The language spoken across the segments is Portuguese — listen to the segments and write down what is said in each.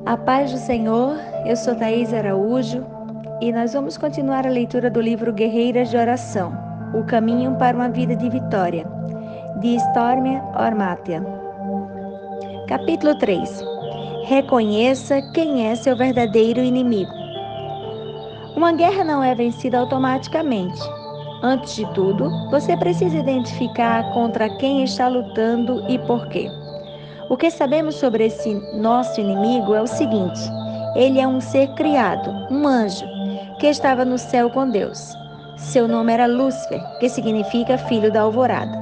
A paz do Senhor, eu sou Thaís Araújo e nós vamos continuar a leitura do livro Guerreiras de Oração, O Caminho para uma Vida de Vitória, de Stormia Omartian. Capítulo 3. Reconheça quem é seu verdadeiro inimigo. Uma guerra não é vencida automaticamente. Antes de tudo, você precisa identificar contra quem está lutando e por quê. O que sabemos sobre esse nosso inimigo é o seguinte: ele é um ser criado, um anjo, que estava no céu com Deus. Seu nome era Lúcifer, que significa filho da alvorada.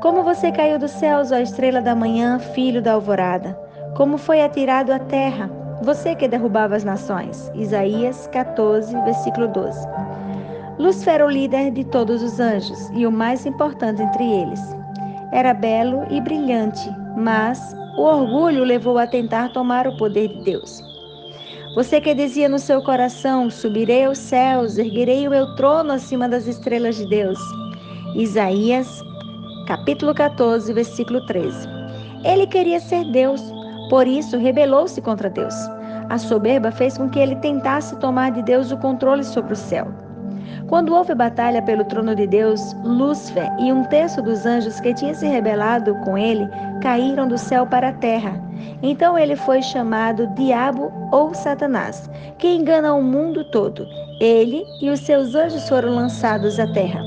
Como você caiu dos céus, ó estrela da manhã, filho da alvorada? Como foi atirado à terra, você que derrubava as nações? Isaías 14, versículo 12. Lúcifer era o líder de todos os anjos e o mais importante entre eles. Era belo e brilhante, mas o orgulho o levou a tentar tomar o poder de Deus. Você que dizia no seu coração: subirei aos céus, erguerei o meu trono acima das estrelas de Deus. Isaías, capítulo 14, versículo 13. Ele queria ser Deus, por isso rebelou-se contra Deus. A soberba fez com que ele tentasse tomar de Deus o controle sobre o céu. Quando houve batalha pelo trono de Deus, Lúcifer e um terço dos anjos que tinham se rebelado com ele caíram do céu para a terra. Então ele foi chamado Diabo ou Satanás, que engana o mundo todo. Ele e os seus anjos foram lançados à terra.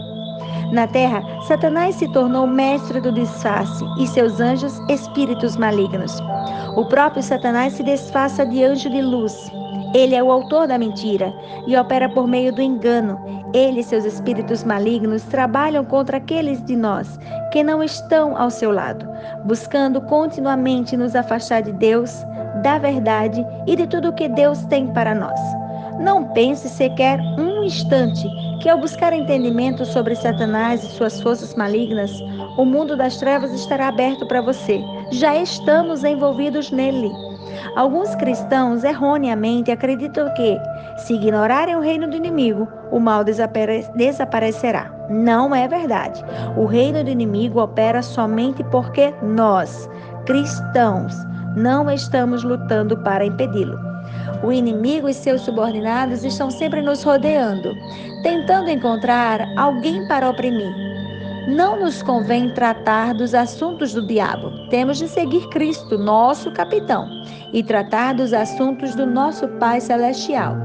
Na terra, Satanás se tornou mestre do disfarce e seus anjos espíritos malignos. O próprio Satanás se disfarça de anjo de luz. Ele é o autor da mentira e opera por meio do engano. Ele e seus espíritos malignos trabalham contra aqueles de nós que não estão ao seu lado, buscando continuamente nos afastar de Deus, da verdade e de tudo o que Deus tem para nós. Não pense sequer um instante que ao buscar entendimento sobre Satanás e suas forças malignas, o mundo das trevas estará aberto para você. Já estamos envolvidos nele. Alguns cristãos erroneamente acreditam que, se ignorarem o reino do inimigo, o mal desaparecerá. Não é verdade. O reino do inimigo opera somente porque nós, cristãos, não estamos lutando para impedi-lo. O inimigo e seus subordinados estão sempre nos rodeando, tentando encontrar alguém para oprimir. Não nos convém tratar dos assuntos do diabo. Temos de seguir Cristo, nosso capitão, e tratar dos assuntos do nosso Pai Celestial.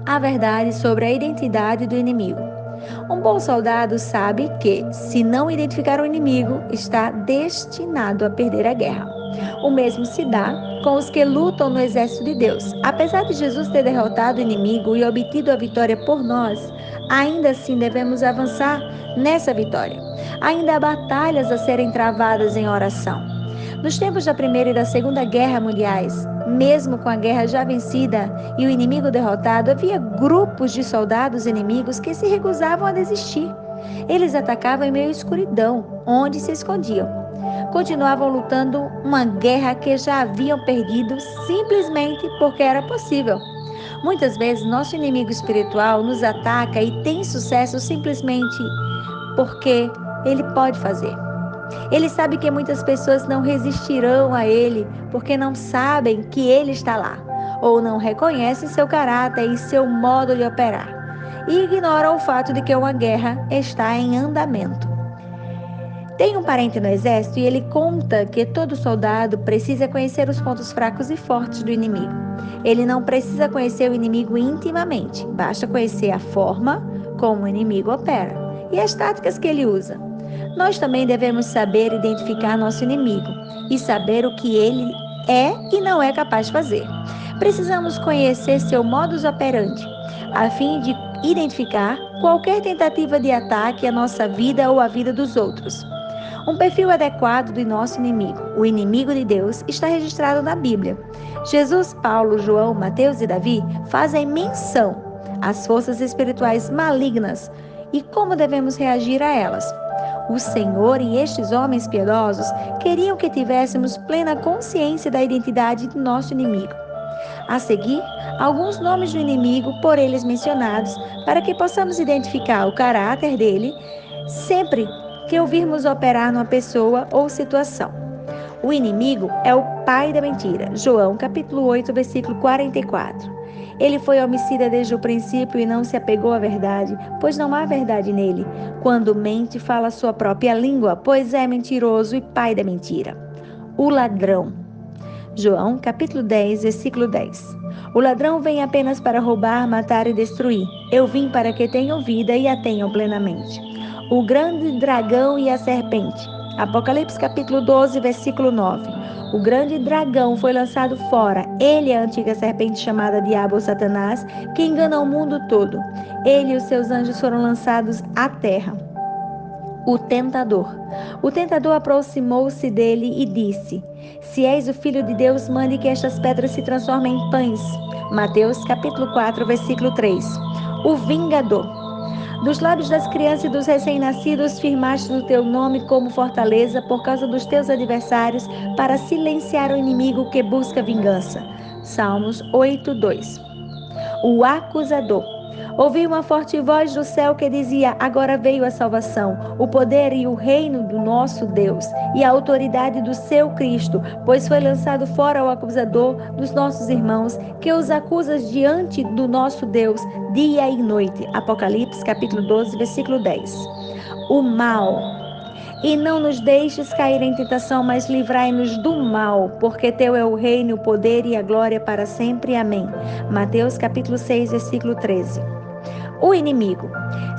A verdade sobre a identidade do inimigo. Um bom soldado sabe que, se não identificar o inimigo, está destinado a perder a guerra. O mesmo se dá com os que lutam no exército de Deus. Apesar de Jesus ter derrotado o inimigo e obtido a vitória por nós, ainda assim devemos avançar nessa vitória. Ainda há batalhas a serem travadas em oração. Nos tempos da Primeira e da Segunda Guerra Mundiais, mesmo com a guerra já vencida e o inimigo derrotado, havia grupos de soldados inimigos que se recusavam a desistir. Eles atacavam em meio à escuridão, onde se escondiam. Continuavam lutando uma guerra que já haviam perdido simplesmente porque era possível. Muitas vezes nosso inimigo espiritual nos ataca e tem sucesso simplesmente porque ele pode fazer. Ele sabe que muitas pessoas não resistirão a ele porque não sabem que ele está lá, ou não reconhecem seu caráter e seu modo de operar, e ignoram o fato de que uma guerra está em andamento. Tem um parente no exército e ele conta que todo soldado precisa conhecer os pontos fracos e fortes do inimigo. Ele não precisa conhecer o inimigo intimamente, basta conhecer a forma como o inimigo opera e as táticas que ele usa. Nós também devemos saber identificar nosso inimigo e saber o que ele é e não é capaz de fazer. Precisamos conhecer seu modus operandi, a fim de identificar qualquer tentativa de ataque à nossa vida ou à vida dos outros. Um perfil adequado do nosso inimigo, o inimigo de Deus, está registrado na Bíblia. Jesus, Paulo, João, Mateus e Davi fazem menção às forças espirituais malignas e como devemos reagir a elas. O Senhor e estes homens piedosos queriam que tivéssemos plena consciência da identidade de nosso inimigo. A seguir, alguns nomes do inimigo por eles mencionados, para que possamos identificar o caráter dele sempre que ouvirmos operar numa pessoa ou situação. O inimigo é o pai da mentira. João, capítulo 8, versículo 44. Ele foi homicida desde o princípio e não se apegou à verdade, pois não há verdade nele. Quando mente, fala a sua própria língua, pois é mentiroso e pai da mentira. O ladrão. João, capítulo 10, versículo 10. O ladrão vem apenas para roubar, matar e destruir. Eu vim para que tenham vida e a tenham plenamente. O grande dragão e a serpente. Apocalipse capítulo 12, versículo 9. O grande dragão foi lançado fora. Ele é a antiga serpente chamada Diabo ou Satanás, que engana o mundo todo. Ele e os seus anjos foram lançados à terra. O tentador. O tentador aproximou-se dele e disse: Se és o Filho de Deus, mande que estas pedras se transformem em pães. Mateus capítulo 4, versículo 3. O vingador. Dos lábios das crianças e dos recém-nascidos firmaste o teu nome como fortaleza por causa dos teus adversários, para silenciar o inimigo que busca vingança. Salmos 8, 2. O acusador. Ouvi uma forte voz do céu que dizia: Agora veio a salvação, o poder e o reino do nosso Deus e a autoridade do seu Cristo, pois foi lançado fora o acusador dos nossos irmãos, que os acusa diante do nosso Deus dia e noite. Apocalipse capítulo 12, versículo 10. O mal. E não nos deixes cair em tentação, mas livrai-nos do mal, porque teu é o reino, o poder e a glória para sempre. Amém. Mateus capítulo 6, versículo 13. O inimigo.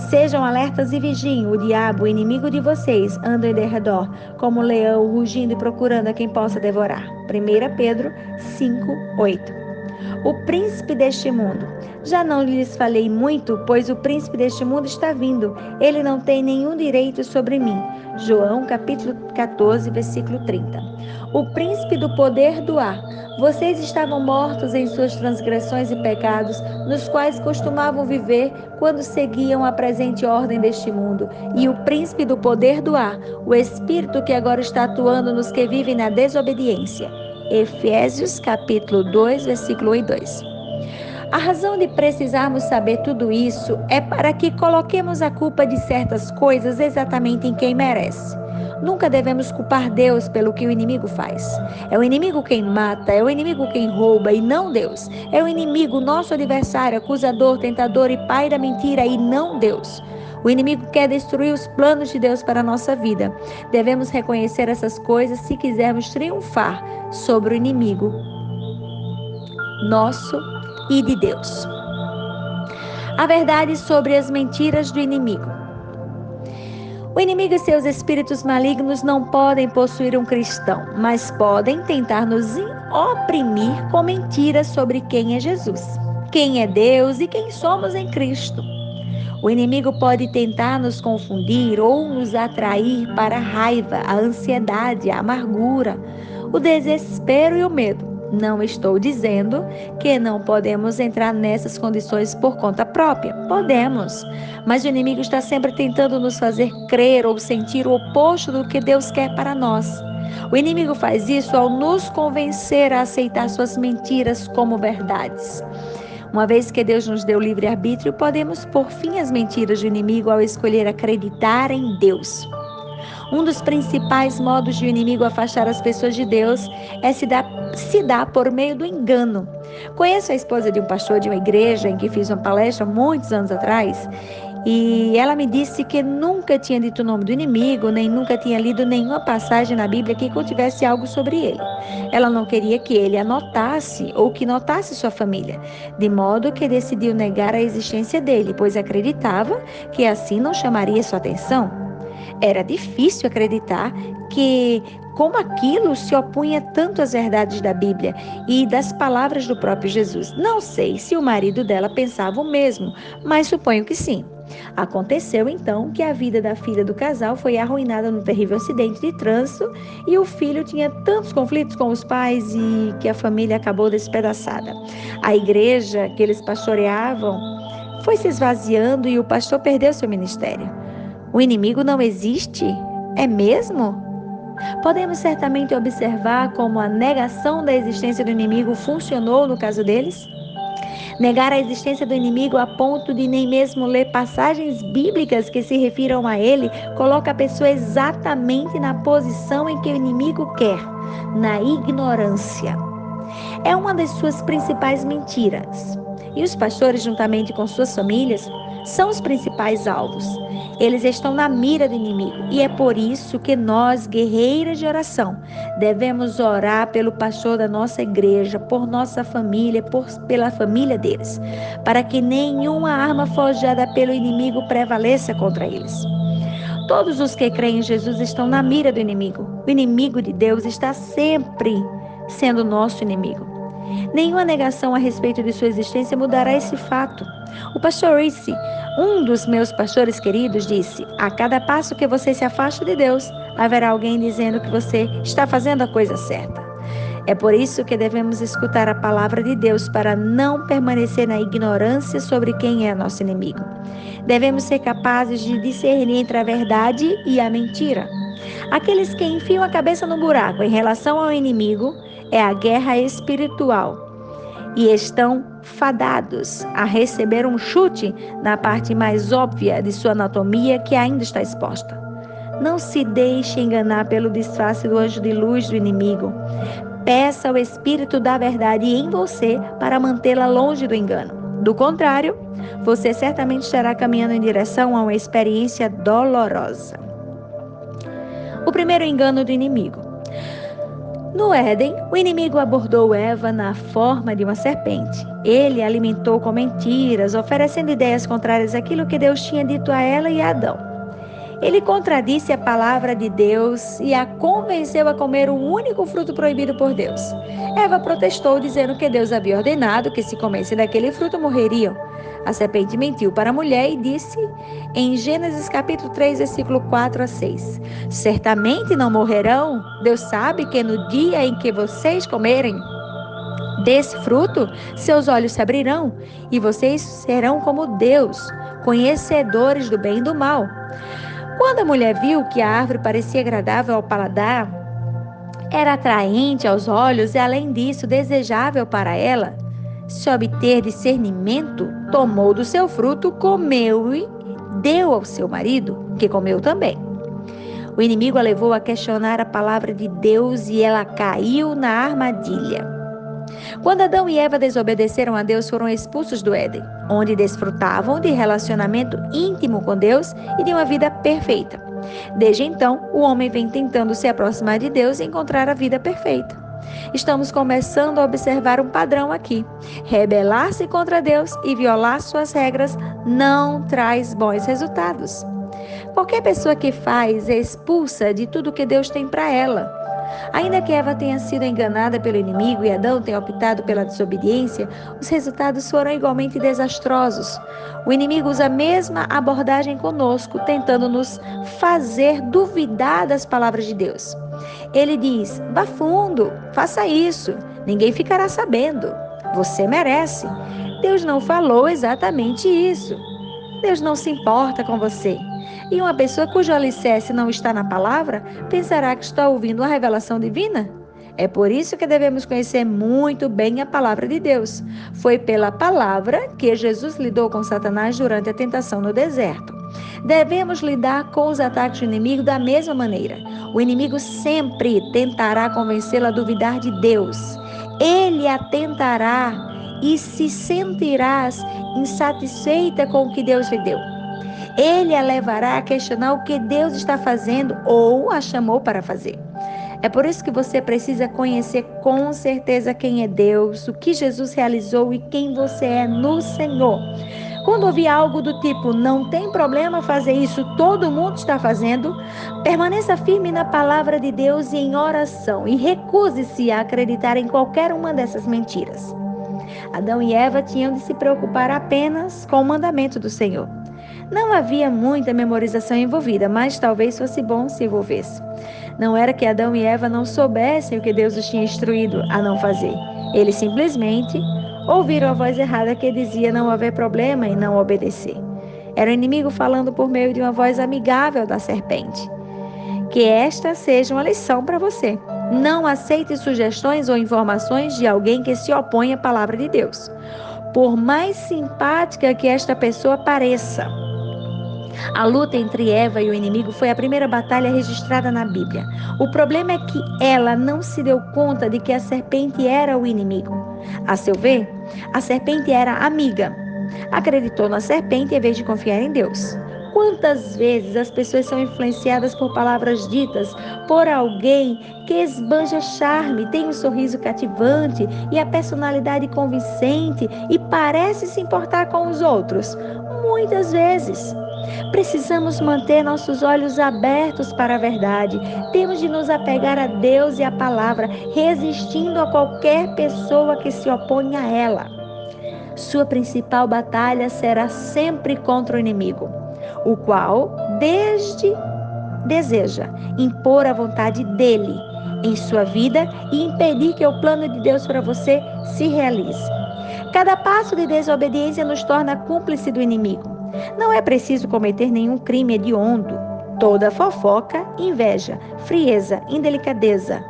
Sejam alertas e vigiem. O diabo, o inimigo de vocês, anda em derredor, como um leão, rugindo e procurando a quem possa devorar. 1 Pedro 5, 8. O príncipe deste mundo. Já não lhes falei muito, pois o príncipe deste mundo está vindo. Ele não tem nenhum direito sobre mim. João capítulo 14, versículo 30. O príncipe do poder do ar. Vocês estavam mortos em suas transgressões e pecados, nos quais costumavam viver quando seguiam a presente ordem deste mundo. E o príncipe do poder do ar, o espírito que agora está atuando nos que vivem na desobediência. Efésios capítulo 2, versículo 1 e 2. A razão de precisarmos saber tudo isso é para que coloquemos a culpa de certas coisas exatamente em quem merece. Nunca devemos culpar Deus pelo que o inimigo faz. É o inimigo quem mata, é o inimigo quem rouba e não Deus. É o inimigo, nosso adversário, acusador, tentador e pai da mentira e não Deus. O inimigo quer destruir os planos de Deus para a nossa vida. Devemos reconhecer essas coisas se quisermos triunfar sobre o inimigo nosso e de Deus. A verdade sobre as mentiras do inimigo. O inimigo e seus espíritos malignos não podem possuir um cristão, mas podem tentar nos oprimir com mentiras sobre quem é Jesus, quem é Deus e quem somos em Cristo. O inimigo pode tentar nos confundir ou nos atrair para a raiva, a ansiedade, a amargura, o desespero e o medo. Não estou dizendo que não podemos entrar nessas condições por conta própria. Podemos, mas o inimigo está sempre tentando nos fazer crer ou sentir o oposto do que Deus quer para nós. O inimigo faz isso ao nos convencer a aceitar suas mentiras como verdades. Uma vez que Deus nos deu livre-arbítrio, podemos pôr fim às mentiras do inimigo ao escolher acreditar em Deus. Um dos principais modos de o inimigo afastar as pessoas de Deus é se dar por meio do engano. Conheço a esposa de um pastor de uma igreja em que fiz uma palestra muitos anos atrás, e ela me disse que nunca tinha dito o nome do inimigo, nem nunca tinha lido nenhuma passagem na Bíblia que contivesse algo sobre ele. Ela não queria que ele anotasse ou que notasse sua família, de modo que decidiu negar a existência dele, pois acreditava que assim não chamaria sua atenção. Era difícil acreditar que como aquilo se opunha tanto às verdades da Bíblia e das palavras do próprio Jesus. Não sei se o marido dela pensava o mesmo, mas suponho que sim. Aconteceu então que a vida da filha do casal foi arruinada num terrível acidente de trânsito e o filho tinha tantos conflitos com os pais e que a família acabou despedaçada. A igreja que eles pastoreavam foi se esvaziando e o pastor perdeu seu ministério. O inimigo não existe? É mesmo? Podemos certamente observar como a negação da existência do inimigo funcionou no caso deles. Negar a existência do inimigo a ponto de nem mesmo ler passagens bíblicas que se refiram a ele coloca a pessoa exatamente na posição em que o inimigo quer, na ignorância. É uma das suas principais mentiras. E os pastores, juntamente com suas famílias, são os principais alvos. Eles estão na mira do inimigo. E é por isso que nós, guerreiras de oração, devemos orar pelo pastor da nossa igreja, por nossa família, pela família deles, para que nenhuma arma forjada pelo inimigo prevaleça contra eles. Todos os que creem em Jesus estão na mira do inimigo. O inimigo de Deus está sempre sendo nosso inimigo. Nenhuma negação a respeito de sua existência mudará esse fato. O pastor Reese, um dos meus pastores queridos, disse: a cada passo que você se afasta de Deus, haverá alguém dizendo que você está fazendo a coisa certa. É por isso que devemos escutar a palavra de Deus para não permanecer na ignorância sobre quem é nosso inimigo. Devemos ser capazes de discernir entre a verdade e a mentira. Aqueles que enfiam a cabeça no buraco em relação ao inimigo é a guerra espiritual e estão fadados a receber um chute na parte mais óbvia de sua anatomia que ainda está exposta. Não se deixe enganar pelo disfarce do anjo de luz do inimigo. Peça o Espírito da verdade em você para mantê-la longe do engano. Do contrário, você certamente estará caminhando em direção a uma experiência dolorosa. O primeiro engano do inimigo. No Éden, o inimigo abordou Eva na forma de uma serpente. Ele a alimentou com mentiras, oferecendo ideias contrárias àquilo que Deus tinha dito a ela e a Adão. Ele contradisse a palavra de Deus e a convenceu a comer o único fruto proibido por Deus. Eva protestou, dizendo que Deus havia ordenado que se comessem daquele fruto morreriam. A serpente mentiu para a mulher e disse em Gênesis capítulo 3, versículo 4 a 6: certamente não morrerão. Deus sabe que no dia em que vocês comerem desse fruto, seus olhos se abrirão e vocês serão como Deus, conhecedores do bem e do mal. Quando a mulher viu que a árvore parecia agradável ao paladar, era atraente aos olhos e, além disso, desejável para ela se obter discernimento, tomou do seu fruto, comeu e deu ao seu marido, que comeu também. O inimigo a levou a questionar a palavra de Deus e ela caiu na armadilha. Quando Adão e Eva desobedeceram a Deus, foram expulsos do Éden, onde desfrutavam de relacionamento íntimo com Deus e de uma vida perfeita. Desde então, o homem vem tentando se aproximar de Deus e encontrar a vida perfeita. Estamos começando a observar um padrão aqui. Rebelar-se contra Deus e violar suas regras não traz bons resultados. Qualquer pessoa que faz é expulsa de tudo que Deus tem para ela. Ainda que Eva tenha sido enganada pelo inimigo e Adão tenha optado pela desobediência, os resultados foram igualmente desastrosos. O inimigo usa a mesma abordagem conosco, tentando nos fazer duvidar das palavras de Deus. Ele diz: vá fundo, faça isso, ninguém ficará sabendo, você merece. Deus não falou exatamente isso. Deus não se importa com você. E uma pessoa cujo alicerce não está na palavra, pensará que está ouvindo uma revelação divina? É por isso que devemos conhecer muito bem a palavra de Deus. Foi pela palavra que Jesus lidou com Satanás durante a tentação no deserto. Devemos lidar com os ataques do inimigo da mesma maneira. O inimigo sempre tentará convencê-la a duvidar de Deus. Ele a tentará e se sentirás insatisfeita com o que Deus lhe deu. Ele a levará a questionar o que Deus está fazendo ou a chamou para fazer. É por isso que você precisa conhecer com certeza quem é Deus, o que Jesus realizou e quem você é no Senhor. Quando ouvir algo do tipo, não tem problema fazer isso, todo mundo está fazendo, permaneça firme na palavra de Deus e em oração e recuse-se a acreditar em qualquer uma dessas mentiras. Adão e Eva tinham de se preocupar apenas com o mandamento do Senhor. Não havia muita memorização envolvida, mas talvez fosse bom se envolvesse. Não era que Adão e Eva não soubessem o que Deus os tinha instruído a não fazer. Eles simplesmente ouviram a voz errada que dizia não haver problema em não obedecer. Era o inimigo falando por meio de uma voz amigável da serpente. Que esta seja uma lição para você. Não aceite sugestões ou informações de alguém que se opõe à palavra de Deus. por mais simpática que esta pessoa pareça. A luta entre Eva e o inimigo foi a primeira batalha registrada na Bíblia. O problema é que ela não se deu conta de que a serpente era o inimigo. A seu ver, a serpente era amiga. Acreditou na serpente em vez de confiar em Deus. Quantas vezes as pessoas são influenciadas por palavras ditas por alguém que esbanja charme, tem um sorriso cativante e a personalidade convincente e parece se importar com os outros? Muitas vezes. Precisamos manter nossos olhos abertos para a verdade. Temos de nos apegar a Deus e à palavra, resistindo a qualquer pessoa que se oponha a ela. Sua principal batalha será sempre contra o inimigo, o qual deseja impor a vontade dele em sua vida e impedir que o plano de Deus para você se realize. Cada passo de desobediência nos torna cúmplice do inimigo. Não é preciso cometer nenhum crime hediondo. Toda fofoca, inveja, frieza, indelicadeza,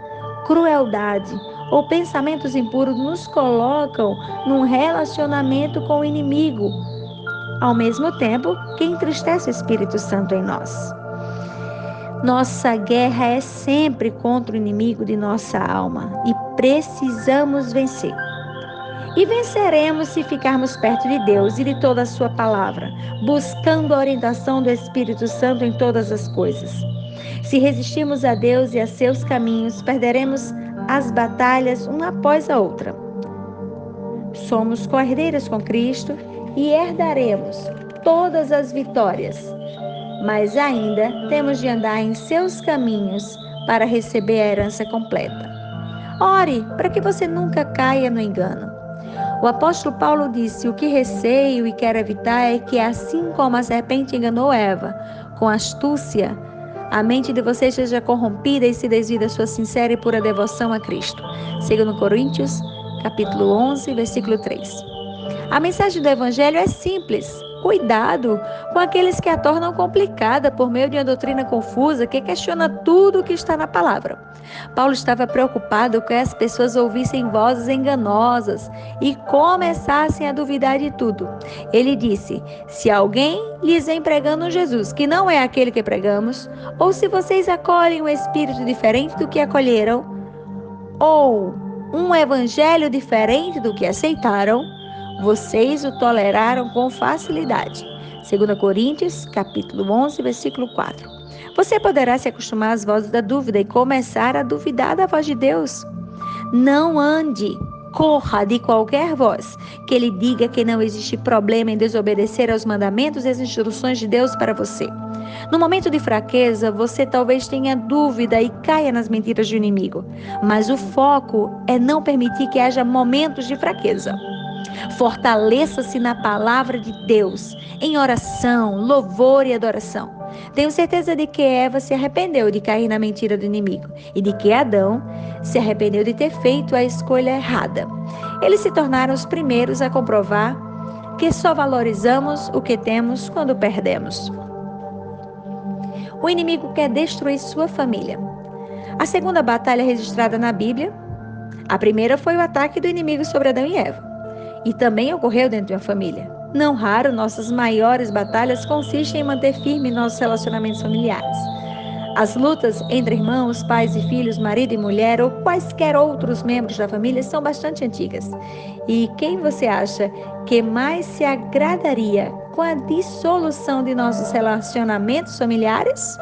crueldade ou pensamentos impuros nos colocam num relacionamento com o inimigo, ao mesmo tempo que entristece o Espírito Santo em nós. Nossa guerra é sempre contra o inimigo de nossa alma e precisamos vencer. E venceremos se ficarmos perto de Deus e de toda a sua palavra, buscando a orientação do Espírito Santo em todas as coisas. Se resistirmos a Deus e a seus caminhos, perderemos as batalhas uma após a outra. Somos co-herdeiros com Cristo e herdaremos todas as vitórias, mas ainda temos de andar em seus caminhos para receber a herança completa. Ore para que você nunca caia no engano. O apóstolo Paulo disse: o que receio e quero evitar é que, assim como a serpente enganou Eva com astúcia, a mente de vocês seja corrompida e se desvie da sua sincera e pura devoção a Cristo. 2 Coríntios, capítulo 11, versículo 3. A mensagem do Evangelho é simples. Cuidado com aqueles que a tornam complicada por meio de uma doutrina confusa que questiona tudo o que está na palavra. Paulo estava preocupado que as pessoas ouvissem vozes enganosas e começassem a duvidar de tudo. Ele disse: se alguém lhes vem pregando Jesus, que não é aquele que pregamos, ou se vocês acolhem um espírito diferente do que acolheram, ou um evangelho diferente do que aceitaram, vocês o toleraram com facilidade. 2 Coríntios, capítulo 11, versículo 4. Você poderá se acostumar às vozes da dúvida e começar a duvidar da voz de Deus. Não ande, corra de qualquer voz que lhe diga que não existe problema em desobedecer aos mandamentos e às instruções de Deus para você. No momento de fraqueza, você talvez tenha dúvida e caia nas mentiras do inimigo, mas o foco é não permitir que haja momentos de fraqueza. Fortaleça-se na palavra de Deus, em oração, louvor e adoração. Tenho certeza de que Eva se arrependeu de cair na mentira do inimigo e de que Adão se arrependeu de ter feito a escolha errada. Eles se tornaram os primeiros a comprovar que só valorizamos o que temos quando perdemos. O inimigo quer destruir sua família. A segunda batalha registrada na Bíblia, a primeira foi o ataque do inimigo sobre Adão e Eva. E também ocorreu dentro de uma família. Não raro, nossas maiores batalhas consistem em manter firme nossos relacionamentos familiares. As lutas entre irmãos, pais e filhos, marido e mulher ou quaisquer outros membros da família são bastante antigas. E quem você acha que mais se agradaria com a dissolução de nossos relacionamentos familiares?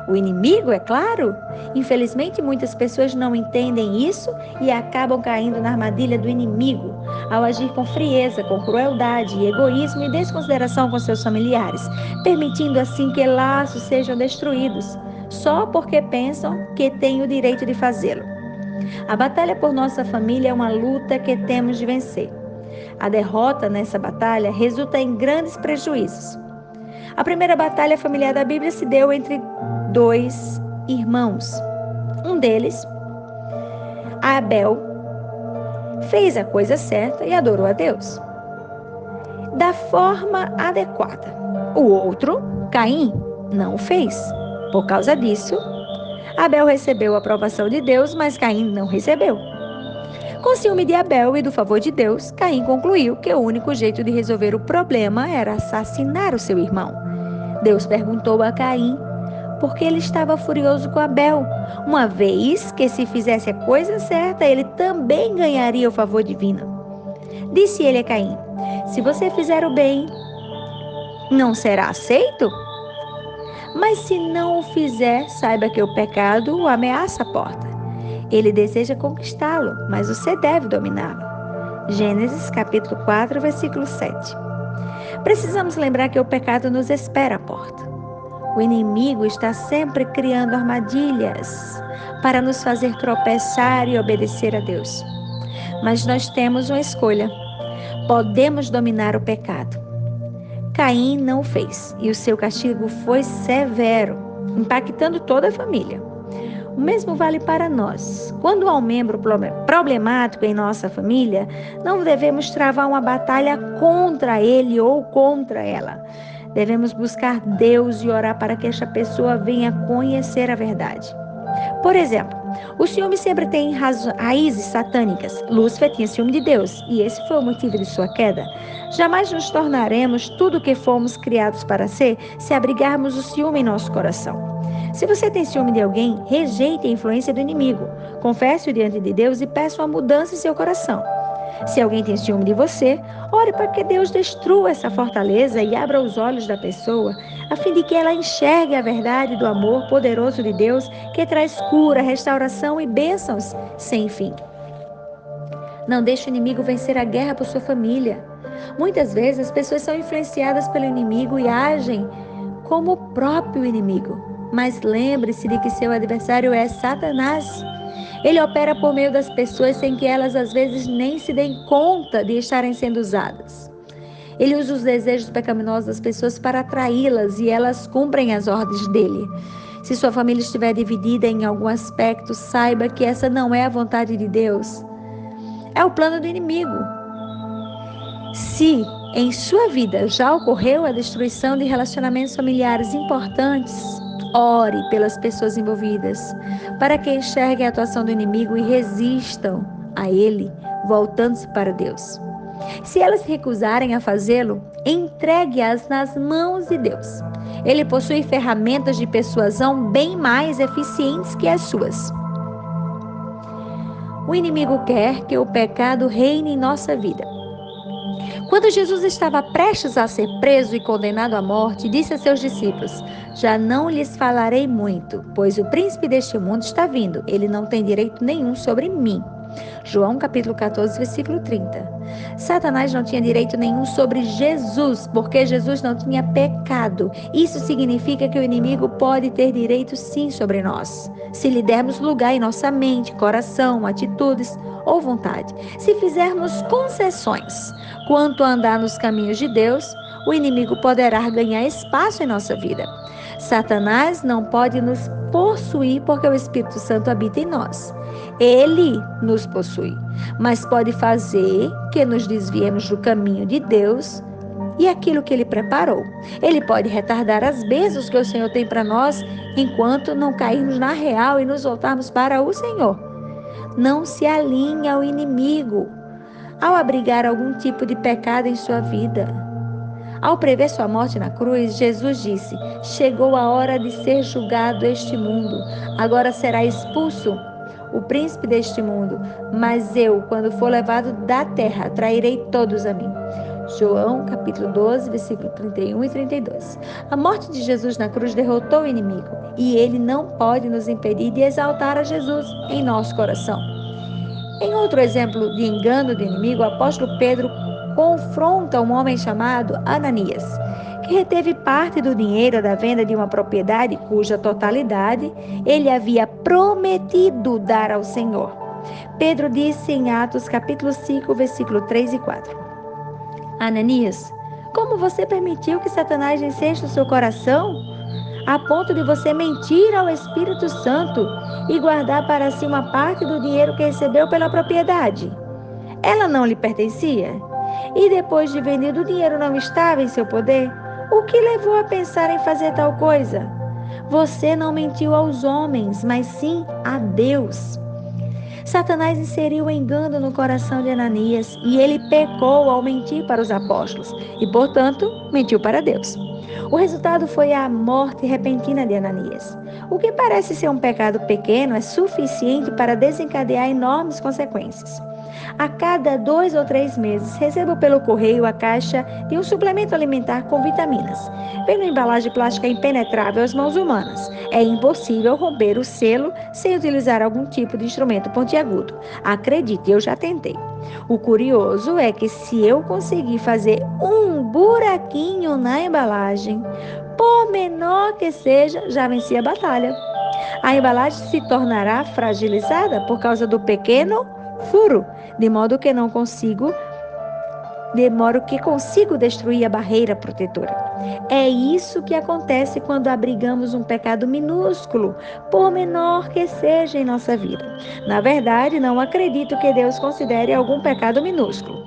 O inimigo, é claro. Infelizmente, muitas pessoas não entendem isso e acabam caindo na armadilha do inimigo ao agir com frieza, com crueldade, egoísmo e desconsideração com seus familiares, permitindo assim que laços sejam destruídos, só porque pensam que têm o direito de fazê-lo. A batalha por nossa família é uma luta que temos de vencer. A derrota nessa batalha resulta em grandes prejuízos. A primeira batalha familiar da Bíblia se deu entre dois irmãos. Um deles, Abel, fez a coisa certa e adorou a Deus da forma adequada. O outro, Caim, não o fez. Por causa disso, Abel recebeu a aprovação de Deus, mas Caim não recebeu. Com ciúme de Abel e do favor de Deus, Caim concluiu que o único jeito de resolver o problema era assassinar o seu irmão. Deus perguntou a Caim por que ele estava furioso com Abel, uma vez que se fizesse a coisa certa, ele também ganharia o favor divino. Disse ele a Caim: se você fizer o bem, não será aceito? Mas se não o fizer, saiba que o pecado o ameaça a porta. Ele deseja conquistá-lo, mas você deve dominá-lo. Gênesis capítulo 4, versículo 7. Precisamos lembrar que o pecado nos espera à porta. O inimigo está sempre criando armadilhas para nos fazer tropeçar e obedecer a Deus. Mas nós temos uma escolha. Podemos dominar o pecado. Caim não o fez e o seu castigo foi severo, impactando toda a família. O mesmo vale para nós. Quando há um membro problemático em nossa família, não devemos travar uma batalha contra ele ou contra ela. Devemos buscar Deus e orar para que esta pessoa venha conhecer a verdade. Por exemplo, o ciúme sempre tem raízes satânicas. Lúcifer tinha ciúme de Deus e esse foi o motivo de sua queda. Jamais nos tornaremos tudo o que fomos criados para ser se abrigarmos o ciúme em nosso coração. Se você tem ciúme de alguém, rejeite a influência do inimigo. Confesse-o diante de Deus e peça uma mudança em seu coração. Se alguém tem ciúme de você, ore para que Deus destrua essa fortaleza e abra os olhos da pessoa, a fim de que ela enxergue a verdade do amor poderoso de Deus, que traz cura, restauração e bênçãos sem fim. Não deixe o inimigo vencer a guerra por sua família. Muitas vezes as pessoas são influenciadas pelo inimigo e agem como o próprio inimigo. Mas lembre-se de que seu adversário é Satanás. Ele opera por meio das pessoas sem que elas às vezes nem se deem conta de estarem sendo usadas. Ele usa os desejos pecaminosos das pessoas para atraí-las e elas cumprem as ordens dele. Se sua família estiver dividida em algum aspecto, saiba que essa não é a vontade de Deus. É o plano do inimigo. Se em sua vida já ocorreu a destruição de relacionamentos familiares importantes, ore pelas pessoas envolvidas, para que enxerguem a atuação do inimigo e resistam a ele, voltando-se para Deus. Se elas se recusarem a fazê-lo, entregue-as nas mãos de Deus. Ele possui ferramentas de persuasão bem mais eficientes que as suas. O inimigo quer que o pecado reine em nossa vida. Quando Jesus estava prestes a ser preso e condenado à morte, disse a seus discípulos: já não lhes falarei muito, pois o príncipe deste mundo está vindo. Ele não tem direito nenhum sobre mim. João capítulo 14, versículo 30. Satanás não tinha direito nenhum sobre Jesus, porque Jesus não tinha pecado. Isso significa que o inimigo pode ter direito sim sobre nós, se lhe dermos lugar em nossa mente, coração, atitudes ou vontade. Se fizermos concessões quanto a andar nos caminhos de Deus, o inimigo poderá ganhar espaço em nossa vida. Satanás não pode nos possuir porque o Espírito Santo habita em nós. Ele nos possui, mas pode fazer que nos desviemos do caminho de Deus e aquilo que Ele preparou. Ele pode retardar as bênçãos que o Senhor tem para nós enquanto não cairmos na real e nos voltarmos para o Senhor. Não se alinhe ao inimigo ao abrigar algum tipo de pecado em sua vida. Ao prever sua morte na cruz, Jesus disse: chegou a hora de ser julgado este mundo. Agora será expulso o príncipe deste mundo, mas eu, quando for levado da terra, trairei todos a mim. João capítulo 12, versículo 31 e 32. A morte de Jesus na cruz derrotou o inimigo e ele não pode nos impedir de exaltar a Jesus em nosso coração. Em outro exemplo de engano do inimigo, o apóstolo Pedro confronta um homem chamado Ananias, que reteve parte do dinheiro da venda de uma propriedade cuja totalidade ele havia prometido dar ao Senhor. Pedro disse em Atos capítulo 5, versículo 3 e 4. Ananias, como você permitiu que Satanás enchesse o seu coração, a ponto de você mentir ao Espírito Santo e guardar para si uma parte do dinheiro que recebeu pela propriedade? Ela não lhe pertencia? E depois de vendido, o dinheiro não estava em seu poder? O que levou a pensar em fazer tal coisa? Você não mentiu aos homens, mas sim a Deus. Satanás inseriu o engano no coração de Ananias e ele pecou ao mentir para os apóstolos e, portanto, mentiu para Deus. O resultado foi a morte repentina de Ananias. O que parece ser um pecado pequeno é suficiente para desencadear enormes consequências. A cada 2 ou 3 meses, recebo pelo correio a caixa de um suplemento alimentar com vitaminas. Vem numa embalagem plástica impenetrável às mãos humanas. É impossível romper o selo sem utilizar algum tipo de instrumento pontiagudo. Acredite, eu já tentei. O curioso é que se eu conseguir fazer um buraquinho na embalagem, por menor que seja, já venci a batalha. A embalagem se tornará fragilizada por causa do pequeno furo, de modo que consigo destruir a barreira protetora. É isso que acontece quando abrigamos um pecado minúsculo, por menor que seja em nossa vida. Na verdade, não acredito que Deus considere algum pecado minúsculo.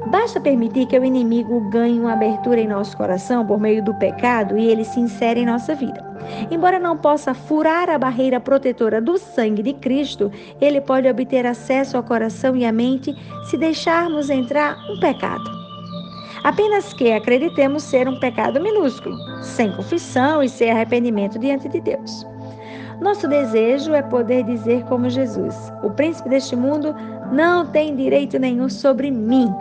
Basta permitir que o inimigo ganhe uma abertura em nosso coração por meio do pecado e ele se insere em nossa vida. Embora não possa furar a barreira protetora do sangue de Cristo, ele pode obter acesso ao coração e à mente se deixarmos entrar um pecado. Apenas que acreditemos ser um pecado minúsculo, sem confissão e sem arrependimento diante de Deus. Nosso desejo é poder dizer como Jesus: o príncipe deste mundo não tem direito nenhum sobre mim.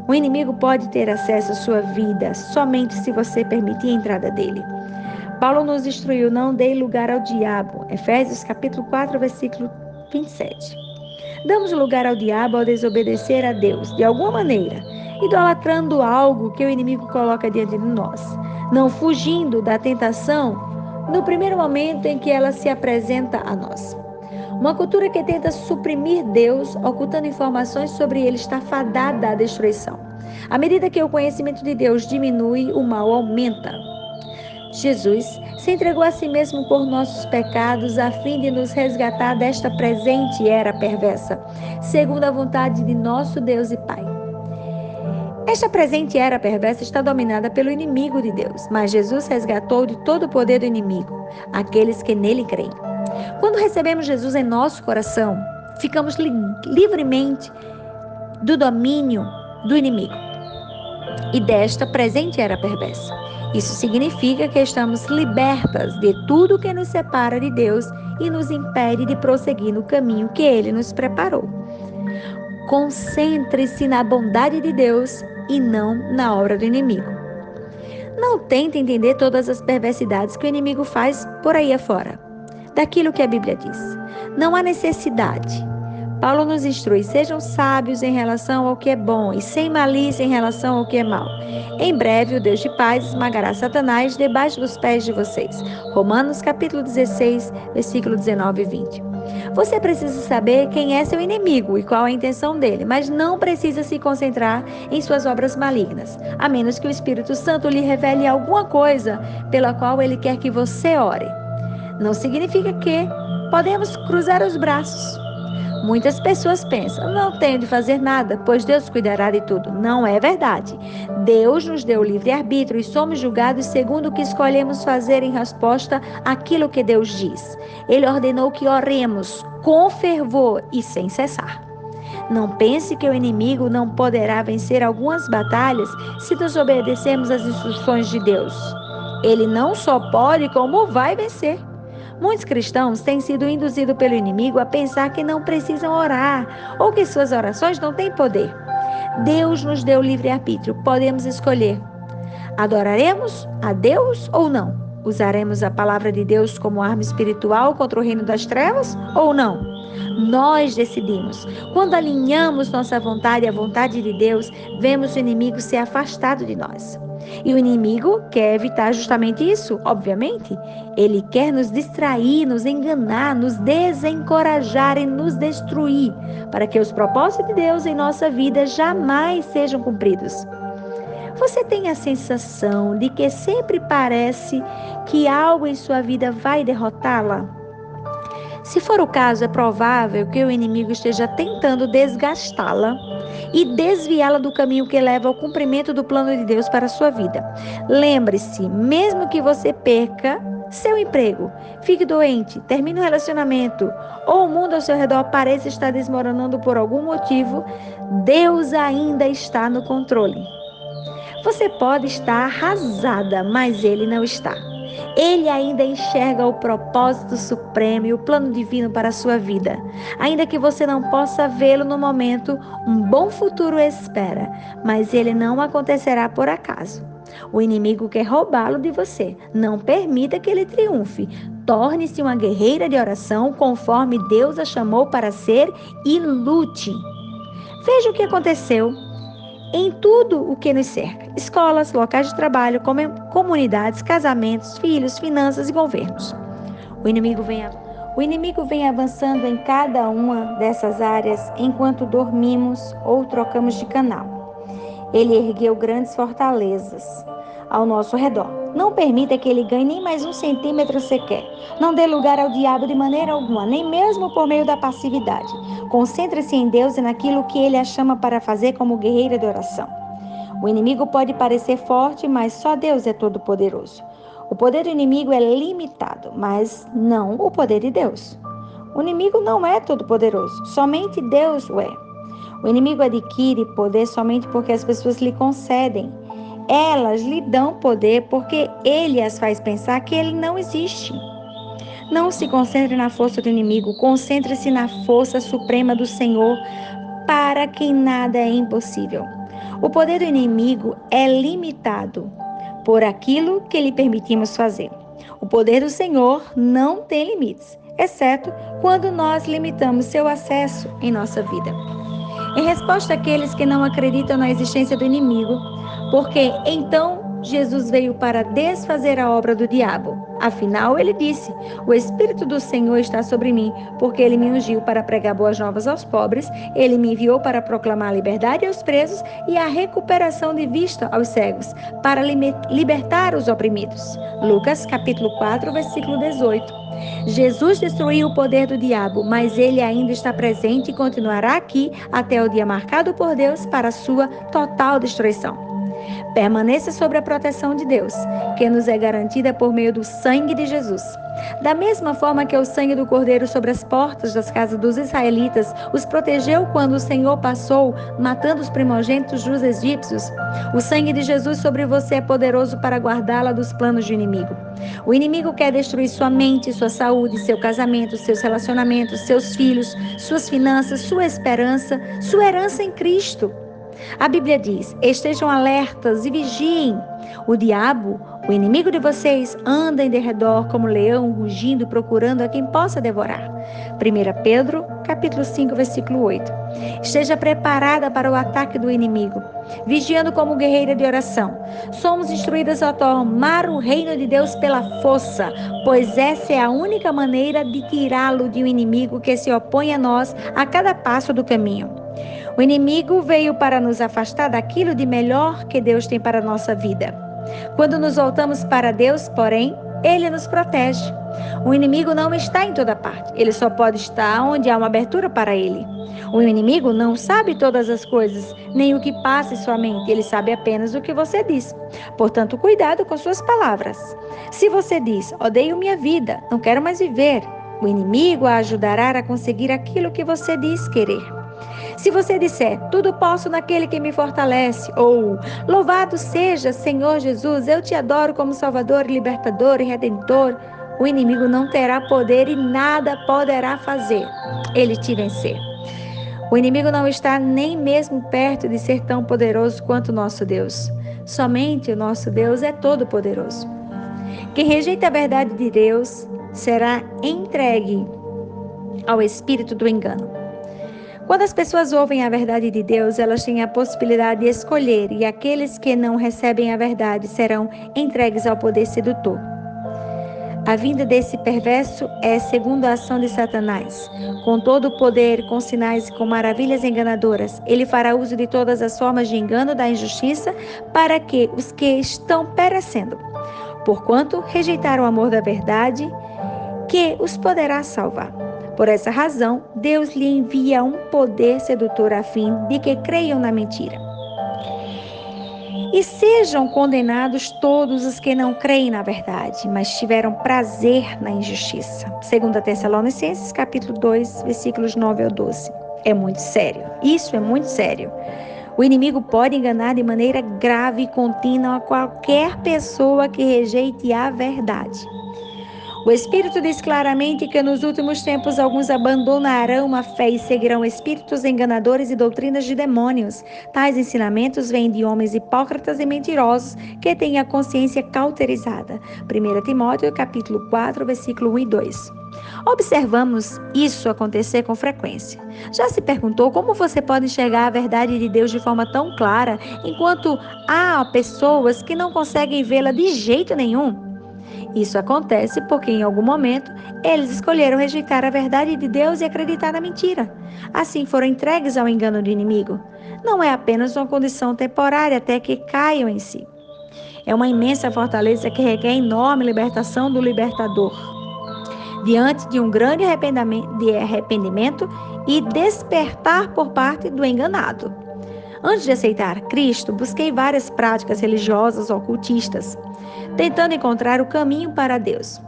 O inimigo pode ter acesso à sua vida somente se você permitir a entrada dele. Paulo nos instruiu: não dê lugar ao diabo. Efésios capítulo 4, versículo 27. Damos lugar ao diabo ao desobedecer a Deus, de alguma maneira, idolatrando algo que o inimigo coloca diante de nós, não fugindo da tentação no primeiro momento em que ela se apresenta a nós. Uma cultura que tenta suprimir Deus, ocultando informações sobre ele, está fadada à destruição. À medida que o conhecimento de Deus diminui, o mal aumenta. Jesus se entregou a si mesmo por nossos pecados, a fim de nos resgatar desta presente era perversa, segundo a vontade de nosso Deus e Pai. Esta presente era perversa está dominada pelo inimigo de Deus, mas Jesus resgatou de todo o poder do inimigo aqueles que nele creem. Quando recebemos Jesus em nosso coração, ficamos livremente do domínio do inimigo e desta presente era perversa. Isso significa que estamos libertas de tudo que nos separa de Deus e nos impede de prosseguir no caminho que Ele nos preparou. Concentre-se na bondade de Deus e não na obra do inimigo. Não tente entender todas as perversidades que o inimigo faz por aí afora, daquilo que a Bíblia diz. Não há necessidade. Paulo nos instrui: sejam sábios em relação ao que é bom e sem malícia em relação ao que é mal. Em breve o Deus de paz esmagará Satanás debaixo dos pés de vocês. Romanos capítulo 16, versículo 19 e 20. Você precisa saber quem é seu inimigo e qual a intenção dele, mas não precisa se concentrar em suas obras malignas, a menos que o Espírito Santo lhe revele alguma coisa pela qual ele quer que você ore. Não significa que podemos cruzar os braços. Muitas pessoas pensam: não tenho de fazer nada, pois Deus cuidará de tudo. Não é verdade. Deus nos deu livre-arbítrio e somos julgados segundo o que escolhemos fazer em resposta àquilo que Deus diz. Ele ordenou que oremos com fervor e sem cessar. Não pense que o inimigo não poderá vencer algumas batalhas se desobedecermos às instruções de Deus. Ele não só pode, como vai vencer. Muitos cristãos têm sido induzidos pelo inimigo a pensar que não precisam orar ou que suas orações não têm poder. Deus nos deu livre-arbítrio. Podemos escolher: adoraremos a Deus ou não? Usaremos a palavra de Deus como arma espiritual contra o reino das trevas ou não? Nós decidimos. Quando alinhamos nossa vontade à vontade de Deus, vemos o inimigo ser afastado de nós. E o inimigo quer evitar justamente isso, obviamente. Ele quer nos distrair, nos enganar, nos desencorajar e nos destruir, para que os propósitos de Deus em nossa vida jamais sejam cumpridos. Você tem a sensação de que sempre parece que algo em sua vida vai derrotá-la? Se for o caso, é provável que o inimigo esteja tentando desgastá-la e desviá-la do caminho que leva ao cumprimento do plano de Deus para a sua vida. Lembre-se, mesmo que você perca, seu emprego, fique doente, termine um relacionamento, ou o mundo ao seu redor pareça estar desmoronando por algum motivo, Deus ainda está no controle. Você pode estar arrasada, mas Ele não está. Ele ainda enxerga o propósito supremo e o plano divino para a sua vida. Ainda que você não possa vê-lo no momento, um bom futuro espera, mas ele não acontecerá por acaso. O inimigo quer roubá-lo de você. Não permita que ele triunfe. Torne-se uma guerreira de oração conforme Deus a chamou para ser e lute. Veja o que aconteceu em tudo o que nos cerca: escolas, locais de trabalho, comunidades, casamentos, filhos, finanças e governos. O inimigo vem avançando em cada uma dessas áreas enquanto dormimos ou trocamos de canal. Ele ergueu grandes fortalezas ao nosso redor. Não permita que ele ganhe nem mais 1 centímetro sequer. Não dê lugar ao diabo de maneira alguma, nem mesmo por meio da passividade. Concentre-se em Deus e naquilo que ele a chama para fazer como guerreira de oração. O inimigo pode parecer forte, mas só Deus é todo-poderoso. O poder do inimigo é limitado, mas não o poder de Deus. O inimigo não é todo-poderoso, somente Deus o é. O inimigo adquire poder somente porque as pessoas lhe concedem. Elas lhe dão poder porque ele as faz pensar que ele não existe. Não se concentre na força do inimigo, concentre-se na força suprema do Senhor, para quem nada é impossível. O poder do inimigo é limitado por aquilo que lhe permitimos fazer. O poder do Senhor não tem limites, exceto quando nós limitamos seu acesso em nossa vida. Em resposta àqueles que não acreditam na existência do inimigo, porque então Jesus veio para desfazer a obra do diabo. Afinal, ele disse: o Espírito do Senhor está sobre mim, porque ele me ungiu para pregar boas novas aos pobres, ele me enviou para proclamar a liberdade aos presos e a recuperação de vista aos cegos, para libertar os oprimidos. Lucas capítulo 4, versículo 18. Jesus destruiu o poder do diabo, mas ele ainda está presente e continuará aqui até o dia marcado por Deus para a sua total destruição. Permaneça sob a proteção de Deus, que nos é garantida por meio do sangue de Jesus. Da mesma forma que o sangue do Cordeiro sobre as portas das casas dos israelitas os protegeu quando o Senhor passou, matando os primogênitos dos egípcios, o sangue de Jesus sobre você é poderoso para guardá-la dos planos do inimigo. O inimigo quer destruir sua mente, sua saúde, seu casamento, seus relacionamentos, seus filhos, suas finanças, sua esperança, sua herança em Cristo. A Bíblia diz: estejam alertas e vigiem. O diabo, o inimigo de vocês, anda em derredor como leão, rugindo, procurando a quem possa devorar. 1 Pedro, capítulo 5, versículo 8. Esteja preparada para o ataque do inimigo, vigiando como guerreira de oração. Somos instruídas a tomar o reino de Deus pela força, pois essa é a única maneira de tirá-lo de um inimigo que se opõe a nós a cada passo do caminho. O inimigo veio para nos afastar daquilo de melhor que Deus tem para a nossa vida. Quando nos voltamos para Deus, porém, Ele nos protege. O inimigo não está em toda parte. Ele só pode estar onde há uma abertura para ele. O inimigo não sabe todas as coisas, nem o que passa em sua mente. Ele sabe apenas o que você diz. Portanto, cuidado com suas palavras. Se você diz: odeio minha vida, não quero mais viver, o inimigo a ajudará a conseguir aquilo que você diz querer. Se você disser: tudo posso naquele que me fortalece, ou louvado seja Senhor Jesus, eu te adoro como Salvador, Libertador e Redentor, o inimigo não terá poder e nada poderá fazer ele te vencer. O inimigo não está nem mesmo perto de ser tão poderoso quanto o nosso Deus. Somente o nosso Deus é todo poderoso. Quem rejeita a verdade de Deus será entregue ao espírito do engano. Quando as pessoas ouvem a verdade de Deus, elas têm a possibilidade de escolher, e aqueles que não recebem a verdade serão entregues ao poder sedutor. A vinda desse perverso é segundo a ação de Satanás. Com todo o poder, com sinais e com maravilhas enganadoras, ele fará uso de todas as formas de engano da injustiça para que os que estão perecendo, porquanto rejeitaram o amor da verdade, que os poderá salvar. Por essa razão, Deus lhe envia um poder sedutor a fim de que creiam na mentira. E sejam condenados todos os que não creem na verdade, mas tiveram prazer na injustiça. 2 Tessalonicenses, capítulo 2, versículos 9 ao 12. É muito sério. Isso é muito sério. O inimigo pode enganar de maneira grave e contínua qualquer pessoa que rejeite a verdade. O Espírito diz claramente que nos últimos tempos alguns abandonarão a fé e seguirão espíritos enganadores e doutrinas de demônios. Tais ensinamentos vêm de homens hipócritas e mentirosos que têm a consciência cauterizada. 1 Timóteo, capítulo 4, versículo 1 e 2. Observamos isso acontecer com frequência. Já se perguntou como você pode enxergar a verdade de Deus de forma tão clara, enquanto há pessoas que não conseguem vê-la de jeito nenhum? Isso acontece porque em algum momento eles escolheram rejeitar a verdade de Deus e acreditar na mentira. Assim foram entregues ao engano do inimigo. Não é apenas uma condição temporária até que caiam em si. É uma imensa fortaleza que requer enorme libertação do libertador. Diante de um grande arrependimento e despertar por parte do enganado. Antes de aceitar Cristo, busquei várias práticas religiosas ocultistas, tentando encontrar o caminho para Deus.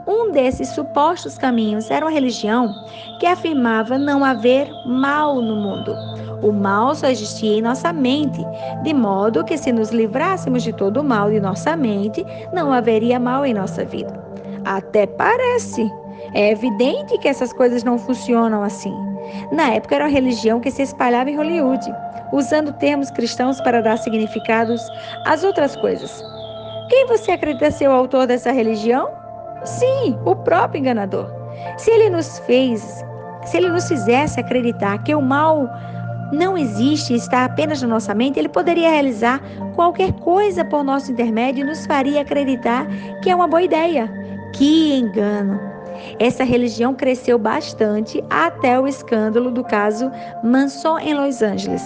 Um desses supostos caminhos era uma religião que afirmava não haver mal no mundo. O mal só existia em nossa mente, de modo que se nos livrássemos de todo o mal de nossa mente, não haveria mal em nossa vida. Até parece. É evidente que essas coisas não funcionam assim. Na época era uma religião que se espalhava em Hollywood, usando termos cristãos para dar significados às outras coisas. Quem você acredita ser o autor dessa religião? Sim, o próprio enganador. Se ele nos fizesse acreditar que o mal não existe e está apenas na nossa mente, ele poderia realizar qualquer coisa por nosso intermédio e nos faria acreditar que é uma boa ideia. Que engano! Essa religião cresceu bastante até o escândalo do caso Manson em Los Angeles.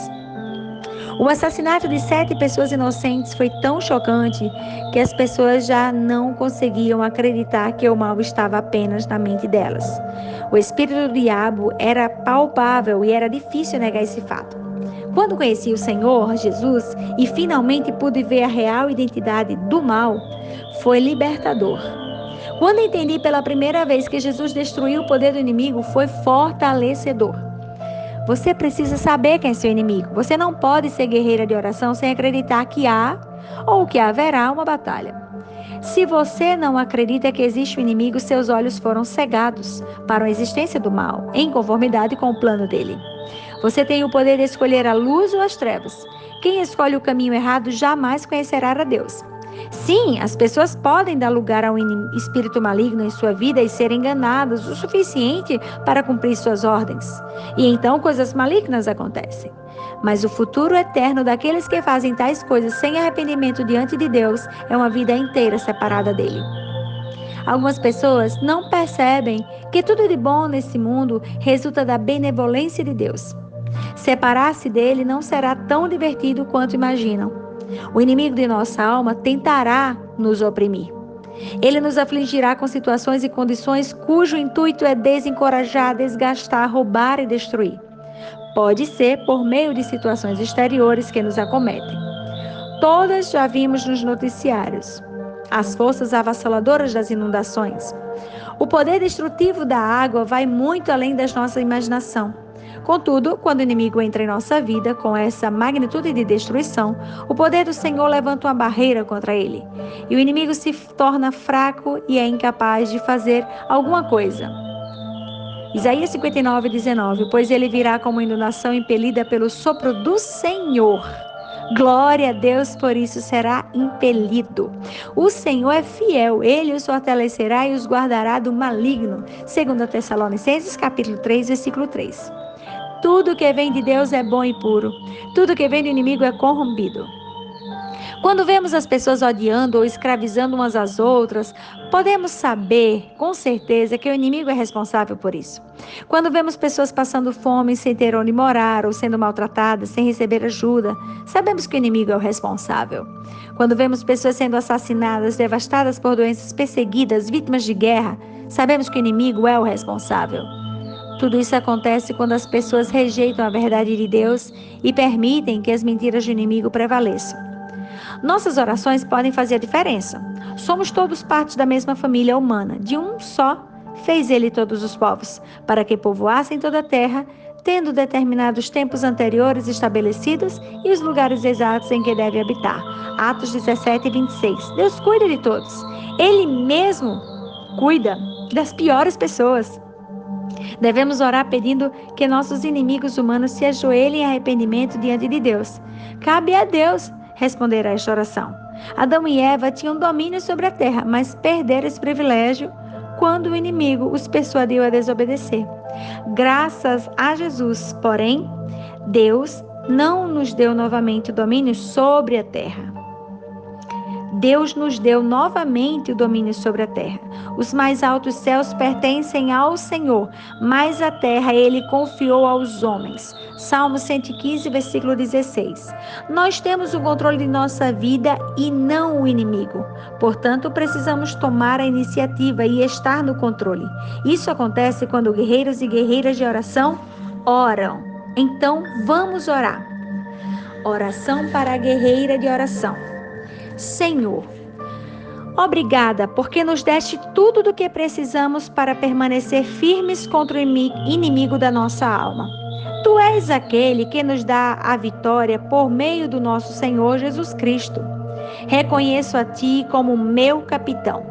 O assassinato de 7 pessoas inocentes foi tão chocante que as pessoas já não conseguiam acreditar que o mal estava apenas na mente delas. O espírito do diabo era palpável e era difícil negar esse fato. Quando conheci o Senhor Jesus e finalmente pude ver a real identidade do mal, foi libertador. Quando entendi pela primeira vez que Jesus destruiu o poder do inimigo, foi fortalecedor. Você precisa saber quem é seu inimigo. Você não pode ser guerreira de oração sem acreditar que há ou que haverá uma batalha. Se você não acredita que existe um inimigo, seus olhos foram cegados para a existência do mal, em conformidade com o plano dele. Você tem o poder de escolher a luz ou as trevas. Quem escolhe o caminho errado jamais conhecerá a Deus. Sim, as pessoas podem dar lugar a um espírito maligno em sua vida e ser enganadas o suficiente para cumprir suas ordens. E então coisas malignas acontecem. Mas o futuro eterno daqueles que fazem tais coisas sem arrependimento diante de Deus é uma vida inteira separada dele. Algumas pessoas não percebem que tudo de bom nesse mundo resulta da benevolência de Deus. Separar-se dele não será tão divertido quanto imaginam. O inimigo de nossa alma tentará nos oprimir. Ele nos afligirá com situações e condições cujo intuito é desencorajar, desgastar, roubar e destruir. Pode ser por meio de situações exteriores que nos acometem. Todas já vimos nos noticiários. As forças avassaladoras das inundações. O poder destrutivo da água vai muito além da nossa imaginação. Contudo, quando o inimigo entra em nossa vida com essa magnitude de destruição, o poder do Senhor levanta uma barreira contra ele. E o inimigo se torna fraco e é incapaz de fazer alguma coisa. Isaías 59:19, pois ele virá como inundação impelida pelo sopro do Senhor. Glória a Deus, por isso será impelido. O Senhor é fiel, ele os fortalecerá e os guardará do maligno. 2 Tessalonicenses, capítulo 3, versículo 3. Tudo que vem de Deus é bom e puro. Tudo que vem do inimigo é corrompido. Quando vemos as pessoas odiando ou escravizando umas às outras, podemos saber com certeza que o inimigo é responsável por isso. Quando vemos pessoas passando fome sem ter onde morar ou sendo maltratadas sem receber ajuda, sabemos que o inimigo é o responsável. Quando vemos pessoas sendo assassinadas, devastadas por doenças, perseguidas, vítimas de guerra, sabemos que o inimigo é o responsável. Tudo isso acontece quando as pessoas rejeitam a verdade de Deus e permitem que as mentiras do inimigo prevaleçam. Nossas orações podem fazer a diferença. Somos todos parte da mesma família humana. De um só fez ele todos os povos, para que povoassem toda a terra, tendo determinados tempos anteriores estabelecidos e os lugares exatos em que deve habitar. Atos 17 e 26. Deus cuida de todos. Ele mesmo cuida das piores pessoas. Devemos orar pedindo que nossos inimigos humanos se ajoelhem em arrependimento diante de Deus. Cabe a Deus responder a esta oração. Adão e Eva tinham domínio sobre a terra, mas perderam esse privilégio quando o inimigo os persuadiu a desobedecer. Graças a Jesus, porém, Deus não nos deu novamente o domínio sobre a terra. Deus nos deu novamente o domínio sobre a terra. Os mais altos céus pertencem ao Senhor, mas a terra ele confiou aos homens. Salmo 115, versículo 16. Nós temos o controle de nossa vida e não o inimigo. Portanto, precisamos tomar a iniciativa e estar no controle. Isso acontece quando guerreiros e guerreiras de oração oram. Então, vamos orar. Oração para a guerreira de oração. Senhor, obrigada porque nos deste tudo do que precisamos para permanecer firmes contra o inimigo da nossa alma. Tu és aquele que nos dá a vitória por meio do nosso Senhor Jesus Cristo. Reconheço a Ti como meu capitão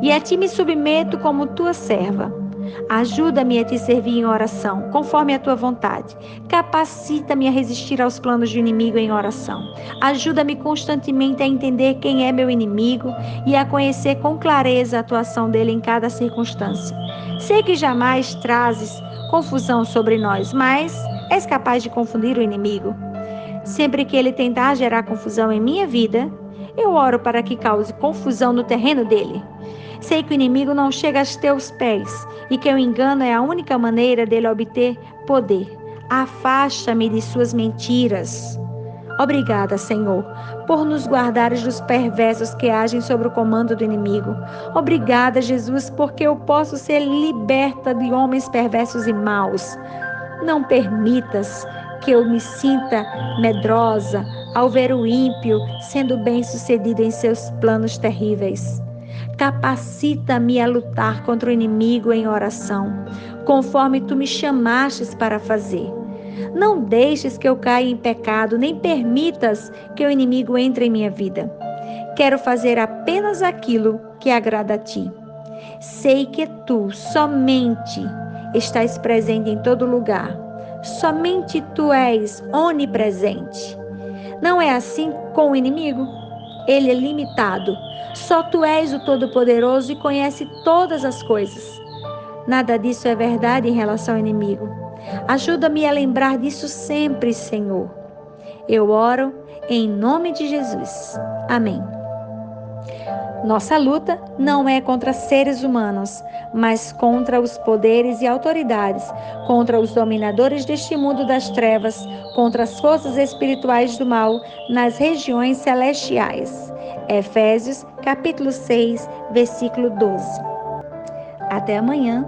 e a Ti me submeto como Tua serva. Ajuda-me a Te servir em oração, conforme a Tua vontade. Capacita-me a resistir aos planos do inimigo em oração. Ajuda-me constantemente a entender quem é meu inimigo e a conhecer com clareza a atuação dele em cada circunstância. Sei que jamais trazes confusão sobre nós, mas és capaz de confundir o inimigo. Sempre que ele tentar gerar confusão em minha vida, eu oro para que cause confusão no terreno dele. Sei que o inimigo não chega aos teus pés e que o engano é a única maneira dele obter poder. Afasta-me de suas mentiras. Obrigada, Senhor, por nos guardares dos perversos que agem sob o comando do inimigo. Obrigada, Jesus, porque eu posso ser liberta de homens perversos e maus. Não permitas que eu me sinta medrosa ao ver o ímpio sendo bem-sucedido em seus planos terríveis. Capacita-me a lutar contra o inimigo em oração, conforme Tu me chamastes para fazer. Não deixes que eu caia em pecado, nem permitas que o inimigo entre em minha vida. Quero fazer apenas aquilo que agrada a Ti. Sei que Tu somente estás presente em todo lugar. Somente Tu és onipresente. Não é assim com o inimigo? Ele é limitado. Só Tu és o Todo-Poderoso e conhece todas as coisas. Nada disso é verdade em relação ao inimigo. Ajuda-me a lembrar disso sempre, Senhor. Eu oro em nome de Jesus. Amém. Nossa luta não é contra seres humanos, mas contra os poderes e autoridades, contra os dominadores deste mundo das trevas, contra as forças espirituais do mal nas regiões celestiais. Efésios, capítulo 6, versículo 12. Até amanhã,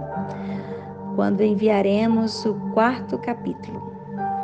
quando enviaremos o 4º capítulo.